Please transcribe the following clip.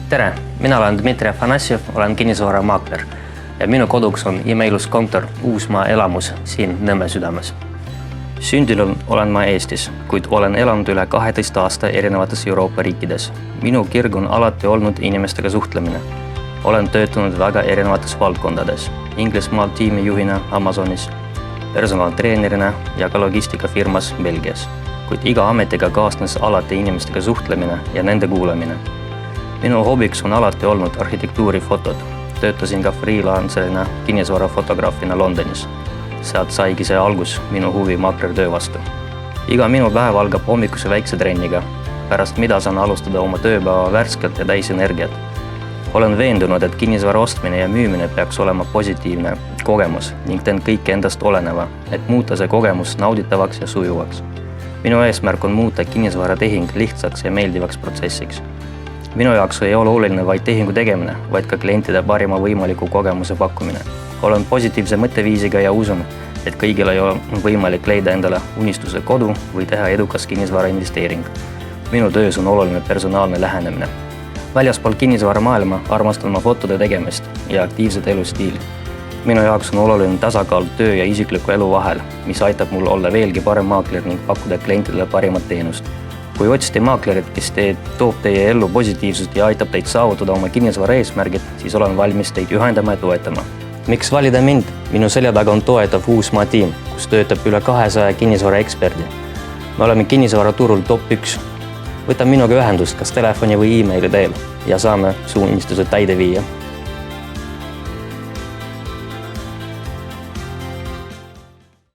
Tere, mina olen Dmitri Afanasjev, olen kinnisvaramaakler ja minu koduks on imeilus kontor Uusmaa elamus siin Nõmme südames. Sündinud olen ma Eestis, kuid olen elanud üle 12 aasta erinevates Euroopa riikides. Minu kirg on alati olnud inimestega suhtlemine. Olen töötanud väga erinevates valdkondades. Inglismaal tiimijuhina Amazonis, personaaltreenerina ja ka logistikafirmas Belgias. Kuid iga ametiga kaasnes alati inimestega suhtlemine ja nende kuulamine. Minu hobiks on alati olnud arhitektuurifotod. Töötasin ka freelancerina kinnisvarafotograafina Londonis. Sealt saigi see algus minu huvi maaklertöö vastu. Iga minu päev algab hommikuse väikse trenniga, pärast mida saan alustada oma tööpäeva värskelt ja täis energiat. Olen veendunud, et kinnisvara ostmine ja müümine peaks olema positiivne kogemus ning teen kõik endast oleneva, et muuta see kogemus nauditavaks ja sujuvaks. Minu eesmärk on muuta kinnisvaratehing lihtsaks ja meeldivaks protsessiks. Minu jaoks ei ole oluline vaid tehingu tegemine, vaid ka klientide parima võimaliku kogemuse pakkumine. Olen positiivse mõtteviisiga ja usun, et kõigil ei ole võimalik leida endale unistuse kodu või teha edukas kinnisvara investeering. Minu töös on oluline personaalne lähenemine. Väljaspool kinnisvara maailma armastan ma fotode tegemist ja aktiivset elustiili. Minu jaoks on oluline tasakaal töö ja isikliku elu vahel, mis aitab mul olla veelgi parem maakler ning pakkuda klientidele parimat teenust. Kui otsite maaklerit, kes toob teie ellu positiivsust ja aitab teid saavutada oma kinnisvara eesmärgid, siis olen valmis teid ühendama ja toetama. Miks valida mind? Minu selja taga on toetav Uusmaa tiim, kus töötab üle 200 kinnisvara eksperdi. Me oleme kinnisvaraturul top 1. Võta minuga ühendust kas telefoni või e-maili teel ja saame su unistused täide viia.